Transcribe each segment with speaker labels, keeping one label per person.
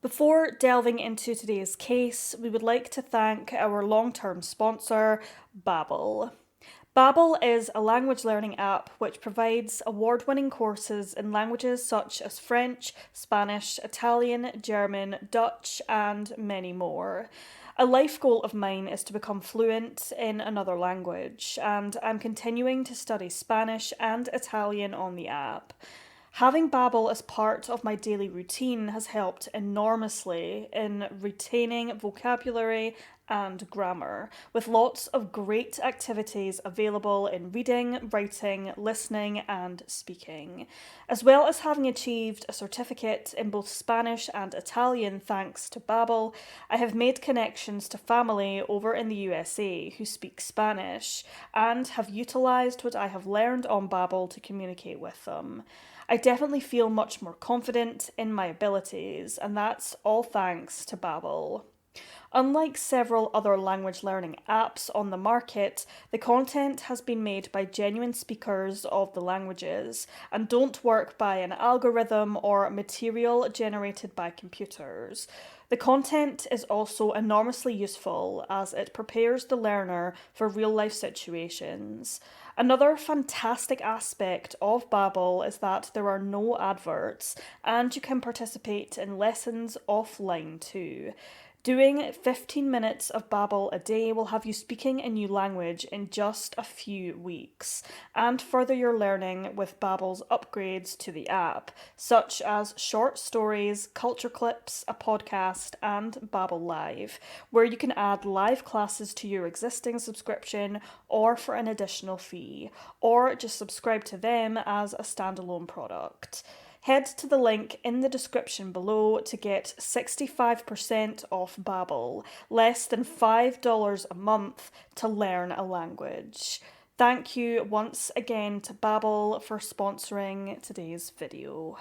Speaker 1: Before delving into today's case, we would like to thank our long-term sponsor, Babbel. Babbel is a language learning app which provides award-winning courses in languages such as French, Spanish, Italian, German, Dutch, and many more. A life goal of mine is to become fluent in another language, and I'm continuing to study Spanish and Italian on the app. Having Babbel as part of my daily routine has helped enormously in retaining vocabulary and grammar, with lots of great activities available in reading, writing, listening, and speaking. As well as having achieved a certificate in both Spanish and Italian thanks to Babbel, I have made connections to family over in the USA who speak Spanish and have utilised what I have learned on Babbel to communicate with them. I definitely feel much more confident in my abilities, and that's all thanks to Babbel. Unlike several other language learning apps on the market, the content has been made by genuine speakers of the languages and don't work by an algorithm or material generated by computers. The content is also enormously useful as it prepares the learner for real-life situations. Another fantastic aspect of Babbel is that there are no adverts and you can participate in lessons offline too. Doing 15 minutes of Babbel a day will have you speaking a new language in just a few weeks, and further your learning with Babbel's upgrades to the app, such as short stories, culture clips, a podcast, and Babbel Live, where you can add live classes to your existing subscription or for an additional fee, or just subscribe to them as a standalone product. Head to the link in the description below to get 65% off Babbel, less than $5 a month to learn a language. Thank you once again to Babbel for sponsoring today's video.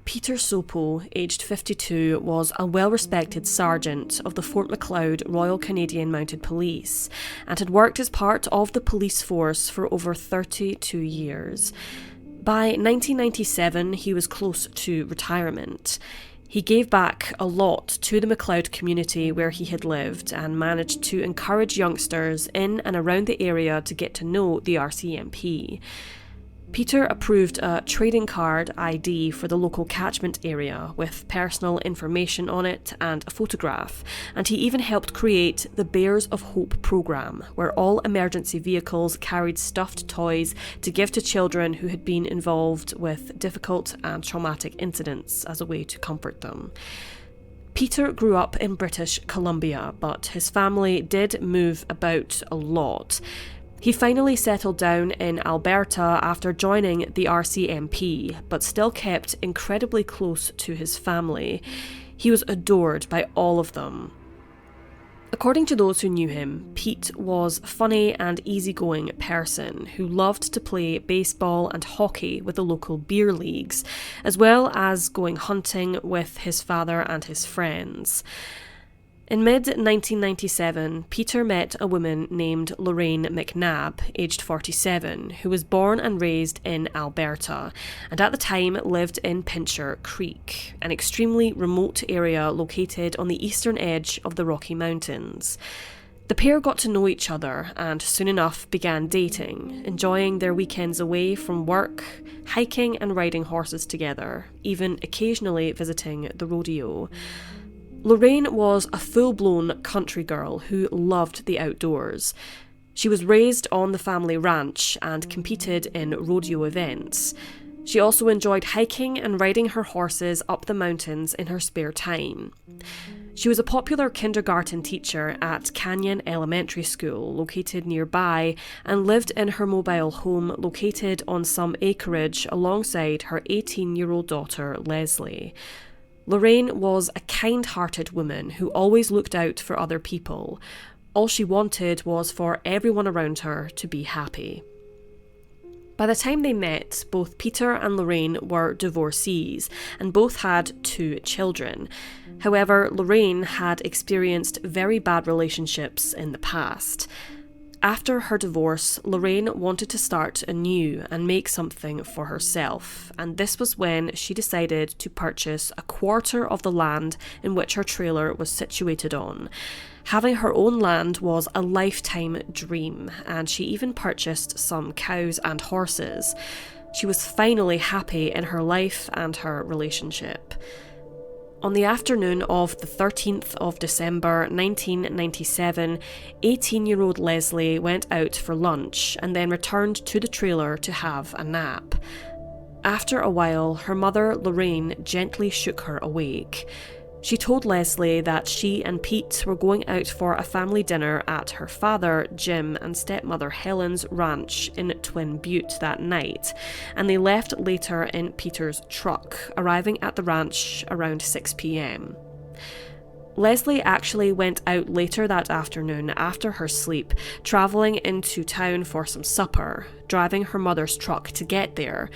Speaker 2: Peter Sopo, aged 52, was a well-respected sergeant of the Fort Macleod Royal Canadian Mounted Police and had worked as part of the police force for over 32 years. By 1997, he was close to retirement. He gave back a lot to the Macleod community where he had lived and managed to encourage youngsters in and around the area to get to know the RCMP. Peter approved a trading card ID for the local catchment area with personal information on it and a photograph, and he even helped create the Bears of Hope programme, where all emergency vehicles carried stuffed toys to give to children who had been involved with difficult and traumatic incidents as a way to comfort them. Peter grew up in British Columbia, but his family did move about a lot. He finally settled down in Alberta after joining the RCMP, but still kept incredibly close to his family. He was adored by all of them. According to those who knew him, Pete was a funny and easygoing person who loved to play baseball and hockey with the local beer leagues, as well as going hunting with his father and his friends. In mid-1997, Peter met a woman named Lorraine McNabb, aged 47, who was born and raised in Alberta, and at the time lived in Pincher Creek, an extremely remote area located on the eastern edge of the Rocky Mountains. The pair got to know each other and soon enough began dating, enjoying their weekends away from work, hiking and riding horses together, even occasionally visiting the rodeo. Lorraine was a full-blown country girl who loved the outdoors. She was raised on the family ranch and competed in rodeo events. She also enjoyed hiking and riding her horses up the mountains in her spare time. She was a popular kindergarten teacher at Canyon Elementary School, located nearby, and lived in her mobile home located on some acreage alongside her 18-year-old daughter, Leslie. Lorraine was a kind-hearted woman who always looked out for other people. All she wanted was for everyone around her to be happy. By the time they met, both Peter and Lorraine were divorcees, and both had 2 children. However, Lorraine had experienced very bad relationships in the past. After her divorce, Lorraine wanted to start anew and make something for herself, and this was when she decided to purchase a quarter of the land in which her trailer was situated on. Having her own land was a lifetime dream, and she even purchased some cows and horses. She was finally happy in her life and her relationship. On the afternoon of the 13th of December 1997, 18-year-old Leslie went out for lunch and then returned to the trailer to have a nap. After a while, her mother, Lorraine, gently shook her awake. She told Leslie that she and Pete were going out for a family dinner at her father, Jim, and stepmother Helen's ranch in Twin Butte that night, and they left later in Peter's truck, arriving at the ranch around 6 p.m. Leslie actually went out later that afternoon after her sleep, travelling into town for some supper, driving her mother's truck to get there.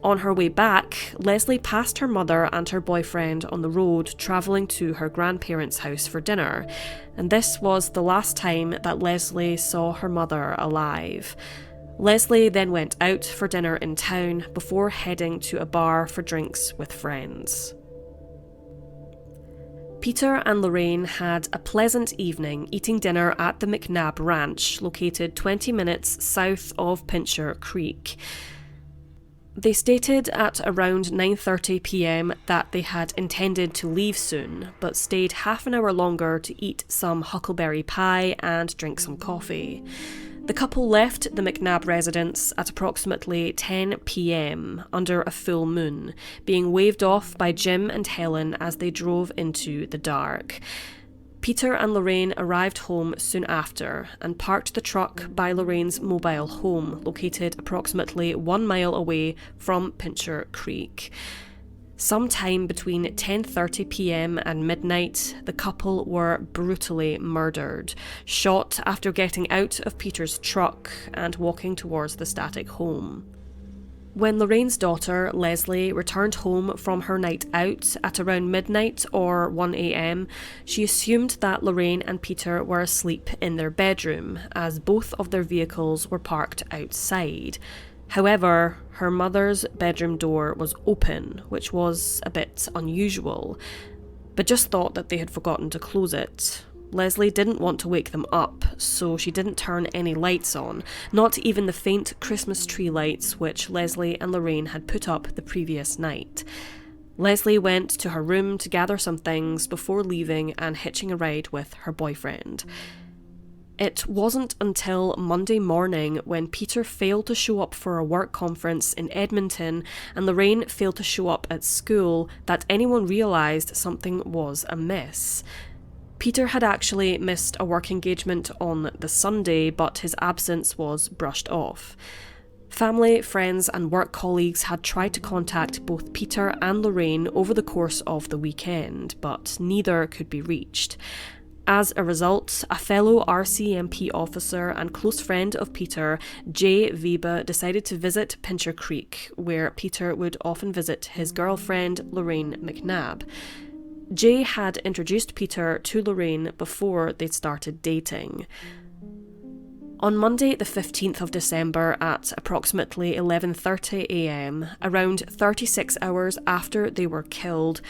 Speaker 2: On her way back, Leslie passed her mother and her boyfriend on the road travelling to her grandparents' house for dinner, and this was the last time that Leslie saw her mother alive. Leslie then went out for dinner in town before heading to a bar for drinks with friends. Peter and Lorraine had a pleasant evening eating dinner at the McNabb Ranch, located 20 minutes south of Pincher Creek. They stated at around 9:30 p.m. that they had intended to leave soon, but stayed half an hour longer to eat some huckleberry pie and drink some coffee. The couple left the McNabb residence at approximately 10 p.m. under a full moon, being waved off by Jim and Helen as they drove into the dark. Peter and Lorraine arrived home soon after and parked the truck by Lorraine's mobile home, located approximately 1 mile away from Pincher Creek. Sometime between 10:30 p.m. and midnight, the couple were brutally murdered, shot after getting out of Peter's truck and walking towards the static home. When Lorraine's daughter, Leslie, returned home from her night out at around midnight or 1 a.m, she assumed that Lorraine and Peter were asleep in their bedroom, as both of their vehicles were parked outside. However, her mother's bedroom door was open, which was a bit unusual, but just thought that they had forgotten to close it. Leslie didn't want to wake them up, so she didn't turn any lights on, not even the faint Christmas tree lights which Leslie and Lorraine had put up the previous night. Leslie went to her room to gather some things before leaving and hitching a ride with her boyfriend. It wasn't until Monday morning, when Peter failed to show up for a work conference in Edmonton and Lorraine failed to show up at school, that anyone realised something was amiss. Peter had actually missed a work engagement on the Sunday, but his absence was brushed off. Family, friends and work colleagues had tried to contact both Peter and Lorraine over the course of the weekend, but neither could be reached. As a result, a fellow RCMP officer and close friend of Peter, Jay Viba, decided to visit Pincher Creek, where Peter would often visit his girlfriend, Lorraine McNabb. Jay had introduced Peter to Lorraine before they'd started dating. On Monday the 15th of December at approximately 11:30 a.m, around 36 hours after they were killed,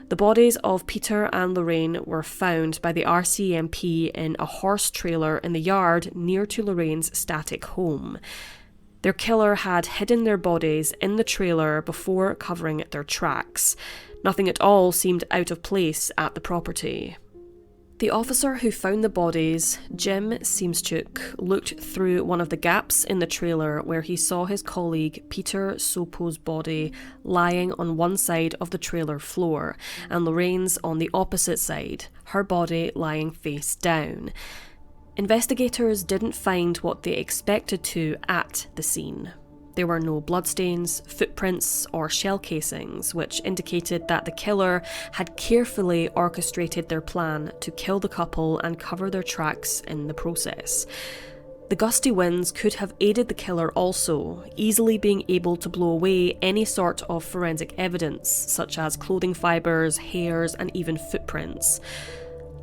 Speaker 2: the bodies of Peter and Lorraine were found by the RCMP in a horse trailer in the yard near to Lorraine's static home. Their killer had hidden their bodies in the trailer before covering their tracks. Nothing at all seemed out of place at the property. The officer who found the bodies, Jim Siemschuk, looked through one of the gaps in the trailer where he saw his colleague Peter Sopo's body lying on one side of the trailer floor and Lorraine's on the opposite side, her body lying face down. Investigators didn't find what they expected to at the scene. There were no bloodstains, footprints, or shell casings, which indicated that the killer had carefully orchestrated their plan to kill the couple and cover their tracks in the process. The gusty winds could have aided the killer also, easily being able to blow away any sort of forensic evidence, such as clothing fibres, hairs, and even footprints.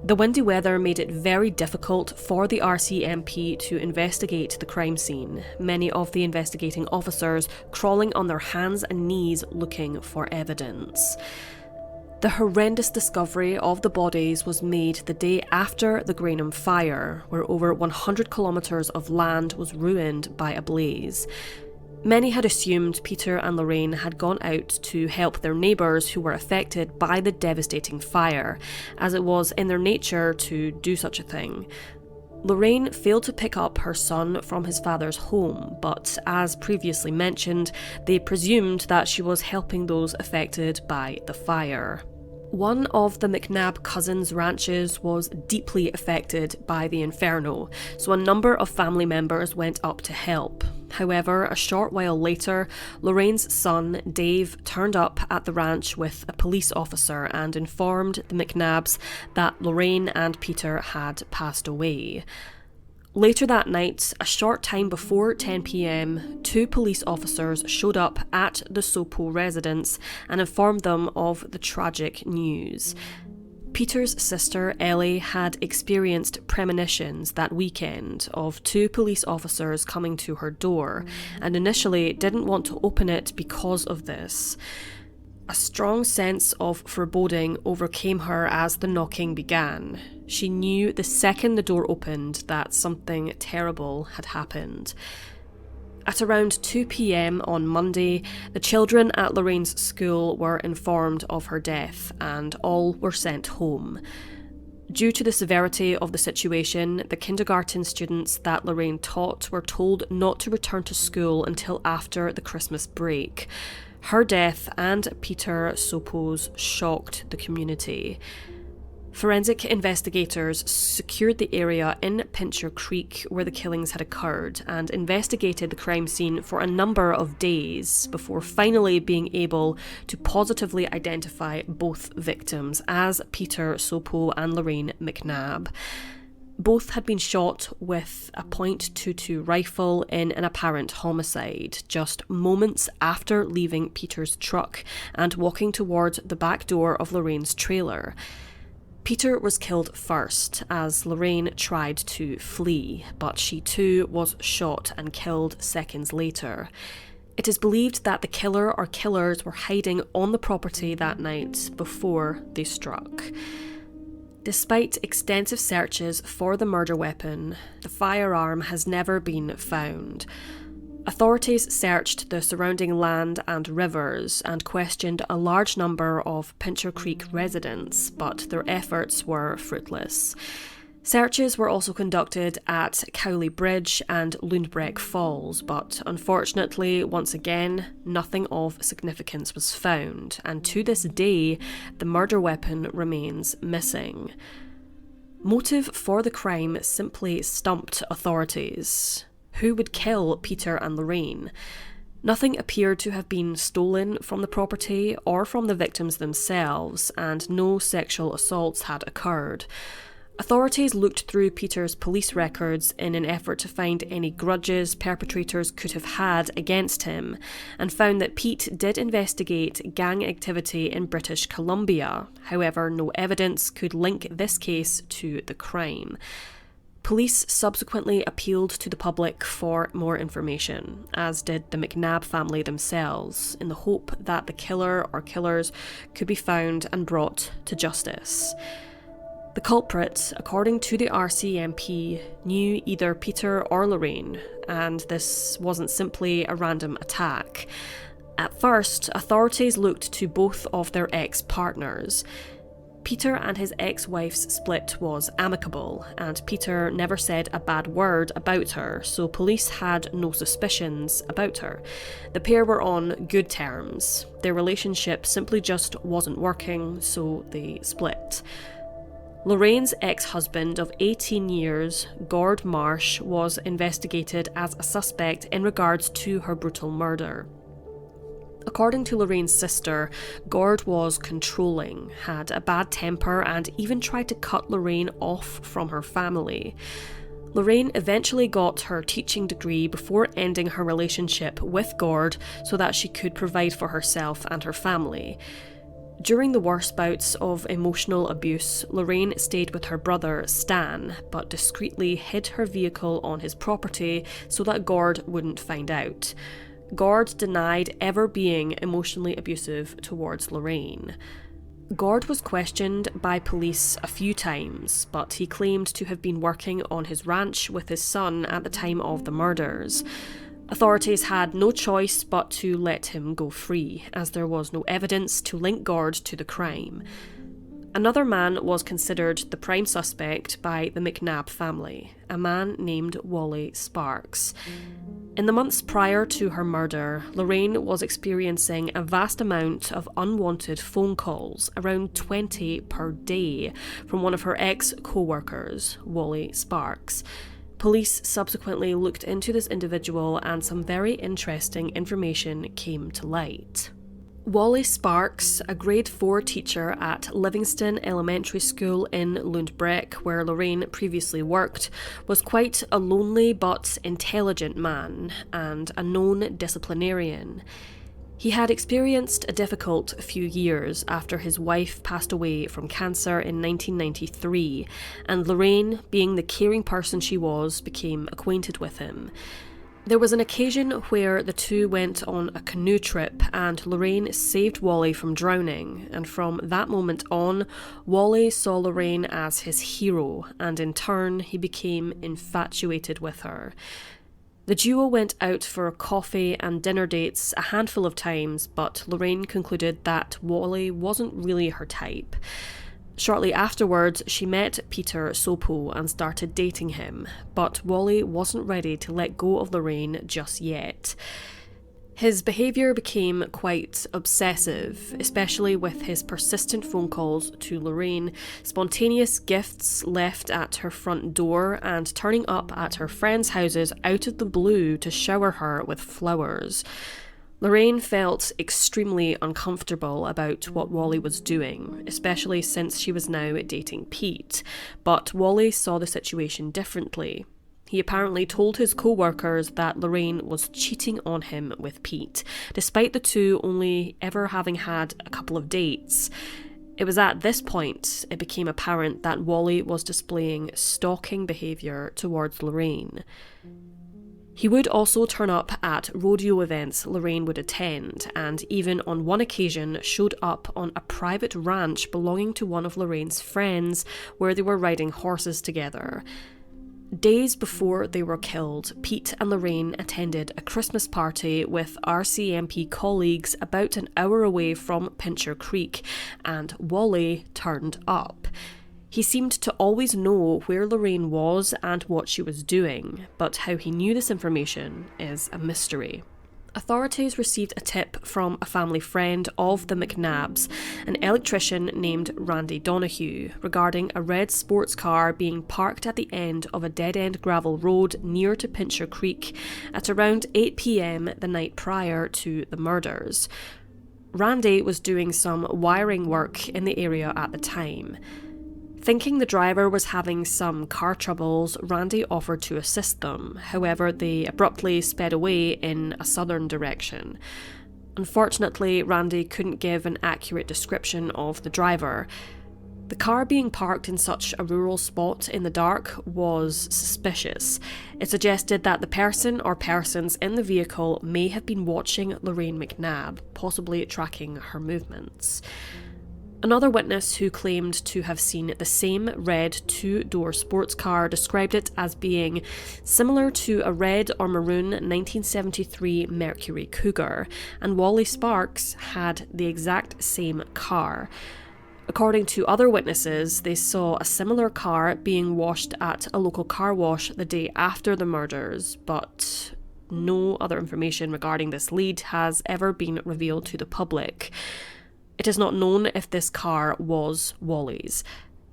Speaker 2: The windy weather made it very difficult for the RCMP to investigate the crime scene, many of the investigating officers crawling on their hands and knees looking for evidence. The horrendous discovery of the bodies was made the day after the Granham fire, where over 100 kilometres of land was ruined by a blaze. Many had assumed Peter and Lorraine had gone out to help their neighbours who were affected by the devastating fire, as it was in their nature to do such a thing. Lorraine failed to pick up her son from his father's home, but as previously mentioned, they presumed that she was helping those affected by the fire. One of the McNabb cousins' ranches was deeply affected by the inferno, so a number of family members went up to help. However, a short while later, Lorraine's son, Dave, turned up at the ranch with a police officer and informed the McNabbs that Lorraine and Peter had passed away. Later that night, a short time before 10 p.m, 2 police officers showed up at the Sopo residence and informed them of the tragic news. Peter's sister, Ellie, had experienced premonitions that weekend of 2 police officers coming to her door, and initially didn't want to open it because of this. A strong sense of foreboding overcame her as the knocking began. She knew the second the door opened that something terrible had happened. At around 2 p.m. on Monday, the children at Lorraine's school were informed of her death, and all were sent home. Due to the severity of the situation, the kindergarten students that Lorraine taught were told not to return to school until after the Christmas break. Her death and Peter Sopo's shocked the community. Forensic investigators secured the area in Pincher Creek where the killings had occurred and investigated the crime scene for a number of days before finally being able to positively identify both victims as Peter Sopo and Lorraine McNabb. Both had been shot with a .22 rifle in an apparent homicide, just moments after leaving Peter's truck and walking towards the back door of Lorraine's trailer. Peter was killed first as Lorraine tried to flee, but she too was shot and killed seconds later. It is believed that the killer or killers were hiding on the property that night before they struck. Despite extensive searches for the murder weapon, the firearm has never been found. Authorities searched the surrounding land and rivers and questioned a large number of Pincher Creek residents, but their efforts were fruitless. Searches were also conducted at Cowley Bridge and Lundbreck Falls, but unfortunately, once again, nothing of significance was found, and to this day, the murder weapon remains missing. Motive for the crime simply stumped authorities. Who would kill Peter and Lorraine? Nothing appeared to have been stolen from the property or from the victims themselves, and no sexual assaults had occurred. Authorities looked through Peter's police records in an effort to find any grudges perpetrators could have had against him, and found that Pete did investigate gang activity in British Columbia. However, no evidence could link this case to the crime. Police subsequently appealed to the public for more information, as did the McNabb family themselves, in the hope that the killer or killers could be found and brought to justice. The culprit, according to the RCMP, knew either Peter or Lorraine, and this wasn't simply a random attack. At first, authorities looked to both of their ex-partners. Peter and his ex-wife's split was amicable, and Peter never said a bad word about her, so police had no suspicions about her. The pair were on good terms. Their relationship simply just wasn't working, so they split. Lorraine's ex-husband of 18 years, Gord Marsh, was investigated as a suspect in regards to her brutal murder. According to Lorraine's sister, Gord was controlling, had a bad temper, and even tried to cut Lorraine off from her family. Lorraine eventually got her teaching degree before ending her relationship with Gord so that she could provide for herself and her family. During the worst bouts of emotional abuse, Lorraine stayed with her brother, Stan, but discreetly hid her vehicle on his property so that Gord wouldn't find out. Gord denied ever being emotionally abusive towards Lorraine. Gord was questioned by police a few times, but he claimed to have been working on his ranch with his son at the time of the murders. Authorities had no choice but to let him go free, as there was no evidence to link Gord to the crime. Another man was considered the prime suspect by the McNabb family, a man named Wally Sparks. In the months prior to her murder, Lorraine was experiencing a vast amount of unwanted phone calls, around 20 per day, from one of her ex-co-workers, Wally Sparks. Police subsequently looked into this individual and some very interesting information came to light. Wally Sparks, a grade 4 teacher at Livingston Elementary School in Lundbreck, where Lorraine previously worked, was quite a lonely but intelligent man and a known disciplinarian. He had experienced a difficult few years after his wife passed away from cancer in 1993, and Lorraine, being the caring person she was, became acquainted with him. There was an occasion where the two went on a canoe trip and Lorraine saved Wally from drowning, and from that moment on, Wally saw Lorraine as his hero, and in turn he became infatuated with her. The duo went out for coffee and dinner dates a handful of times, but Lorraine concluded that Wally wasn't really her type. Shortly afterwards, she met Peter Sopo and started dating him, but Wally wasn't ready to let go of Lorraine just yet. His behaviour became quite obsessive, especially with his persistent phone calls to Lorraine, spontaneous gifts left at her front door, and turning up at her friends' houses out of the blue to shower her with flowers. Lorraine felt extremely uncomfortable about what Wally was doing, especially since she was now dating Pete, but Wally saw the situation differently. He apparently told his co-workers that Lorraine was cheating on him with Pete, despite the two only ever having had a couple of dates. It was at this point it became apparent that Wally was displaying stalking behaviour towards Lorraine. He would also turn up at rodeo events Lorraine would attend, and even on one occasion showed up on a private ranch belonging to one of Lorraine's friends where they were riding horses together. Days before they were killed, Pete and Lorraine attended a Christmas party with RCMP colleagues about an hour away from Pincher Creek, and Wally turned up. He seemed to always know where Lorraine was and what she was doing, but how he knew this information is a mystery. Authorities received a tip from a family friend of the McNabbs, an electrician named Randy Donahue, regarding a red sports car being parked at the end of a dead-end gravel road near to Pincher Creek at around 8 p.m. the night prior to the murders. Randy was doing some wiring work in the area at the time. Thinking the driver was having some car troubles, Randy offered to assist them. However, they abruptly sped away in a southern direction. Unfortunately, Randy couldn't give an accurate description of the driver. The car being parked in such a rural spot in the dark was suspicious. It suggested that the person or persons in the vehicle may have been watching Lorraine McNabb, possibly tracking her movements. Another witness who claimed to have seen the same red two-door sports car described it as being similar to a red or maroon 1973 Mercury Cougar, and Wally Sparks had the exact same car. According to other witnesses, they saw a similar car being washed at a local car wash the day after the murders, but no other information regarding this lead has ever been revealed to the public. It is not known if this car was Wally's.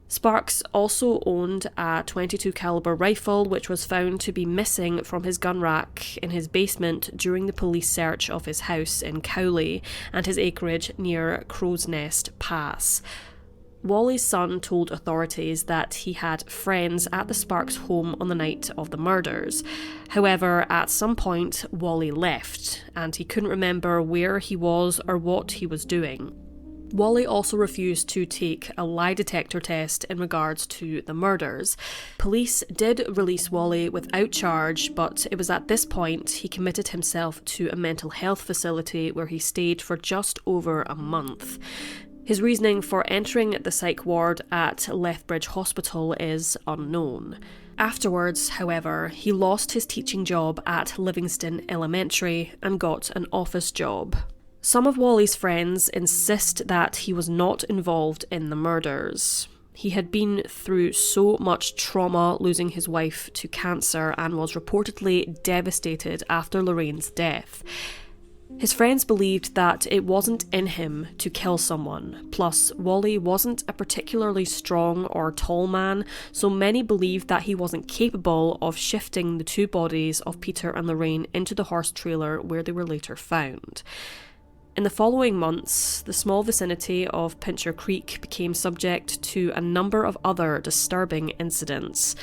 Speaker 2: Sparks also owned a .22 caliber rifle which was found to be missing from his gun rack in his basement during the police search of his house in Cowley and his acreage near Crow's Nest Pass. Wally's son told authorities that he had friends at the Sparks home on the night of the murders. However, at some point, Wally left, and he couldn't remember where he was or what he was doing. Wally also refused to take a lie detector test in regards to the murders. Police did release Wally without charge, but it was at this point he committed himself to a mental health facility where he stayed for just over a month. His reasoning for entering the psych ward at Lethbridge Hospital is unknown. Afterwards, however, he lost his teaching job at Livingston Elementary and got an office job. Some of Wally's friends insist that he was not involved in the murders. He had been through so much trauma, losing his wife to cancer, and was reportedly devastated after Lorraine's death. His friends believed that it wasn't in him to kill someone. Plus, Wally wasn't a particularly strong or tall man, so many believed that he wasn't capable of shifting the two bodies of Peter and Lorraine into the horse trailer where they were later found. In the following months, the small vicinity of Pincher Creek became subject to a number of other disturbing incidents.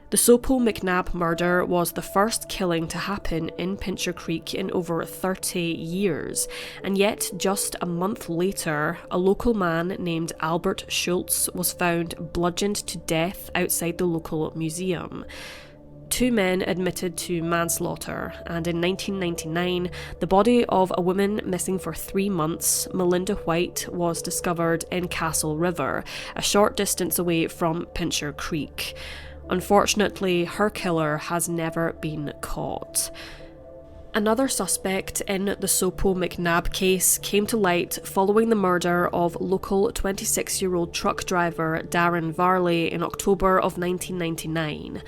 Speaker 2: The Sopo McNabb murder was the first killing to happen in Pincher Creek in over 30 years, and yet just a month later, a local man named Albert Schultz was found bludgeoned to death outside the local museum. 2 men admitted to manslaughter, and in 1999, the body of a woman missing for 3 months, Melinda White, was discovered in Castle River, a short distance away from Pincher Creek. Unfortunately, her killer has never been caught. Another suspect in the Sopo McNabb case came to light following the murder of local 26-year-old truck driver Darren Varley in October of 1999.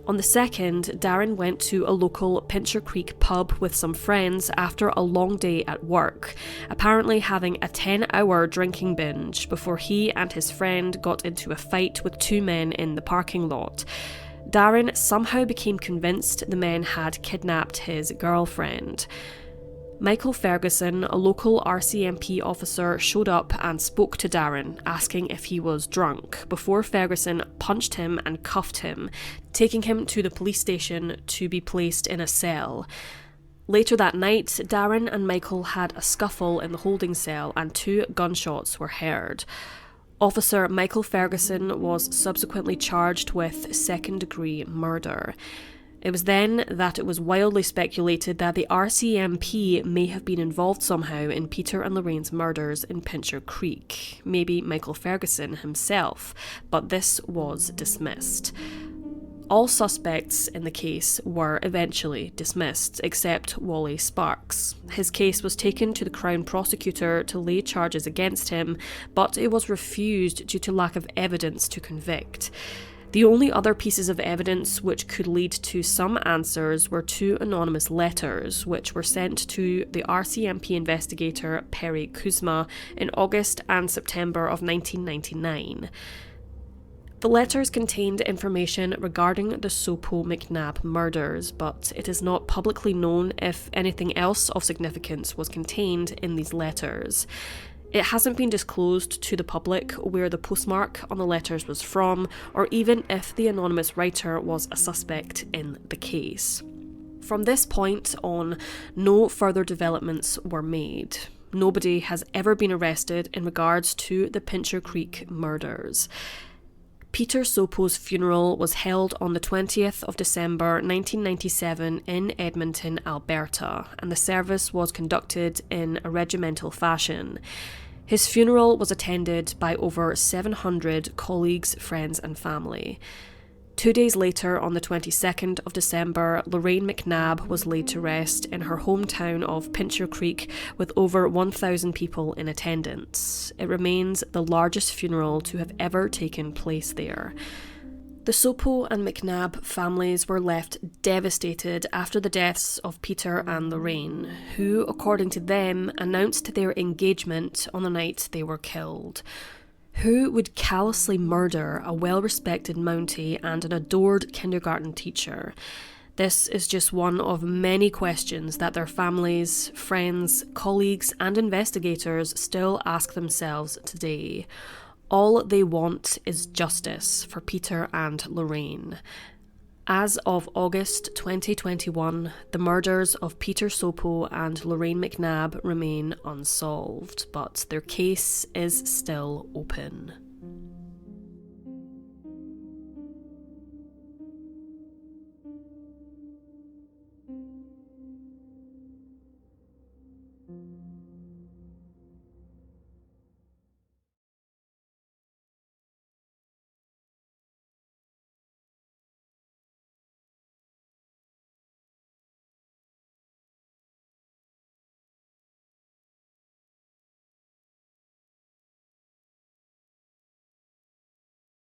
Speaker 2: On the 2nd, Darren went to a local Pincher Creek pub with some friends after a long day at work, apparently having a 10-hour drinking binge before he and his friend got into a fight with 2 men in the parking lot. Darren somehow became convinced the men had kidnapped his girlfriend. Michael Ferguson, a local RCMP officer, showed up and spoke to Darren, asking if he was drunk, before Ferguson punched him and cuffed him, taking him to the police station to be placed in a cell. Later that night, Darren and Michael had a scuffle in the holding cell and 2 gunshots were heard. Officer Michael Ferguson was subsequently charged with second-degree murder. It was then that it was wildly speculated that the RCMP may have been involved somehow in Peter and Lorraine's murders in Pincher Creek, maybe Michael Ferguson himself, but this was dismissed. All suspects in the case were eventually dismissed, except Wally Sparks. His case was taken to the Crown Prosecutor to lay charges against him, but it was refused due to lack of evidence to convict. The only other pieces of evidence which could lead to some answers were 2 anonymous letters, which were sent to the RCMP investigator Perry Kuzma in August and September of 1999. The letters contained information regarding the Sopo McNabb murders, but it is not publicly known if anything else of significance was contained in these letters. It hasn't been disclosed to the public where the postmark on the letters was from, or even if the anonymous writer was a suspect in the case. From this point on, no further developments were made. Nobody has ever been arrested in regards to the Pincher Creek murders. Peter Sopo's funeral was held on the 20th of December 1997 in Edmonton, Alberta, and the service was conducted in a regimental fashion. His funeral was attended by over 700 colleagues, friends and family. 2 days later, on the 22nd of December, Lorraine McNabb was laid to rest in her hometown of Pincher Creek with over 1,000 people in attendance. It remains the largest funeral to have ever taken place there. The Sopo and McNabb families were left devastated after the deaths of Peter and Lorraine, who, according to them, announced their engagement on the night they were killed. Who would callously murder a well-respected Mountie and an adored kindergarten teacher? This is just one of many questions that their families, friends, colleagues and investigators still ask themselves today. All they want is justice for Peter and Lorraine. As of August 2021, the murders of Peter Sopo and Lorraine McNabb remain unsolved, but their case is still open.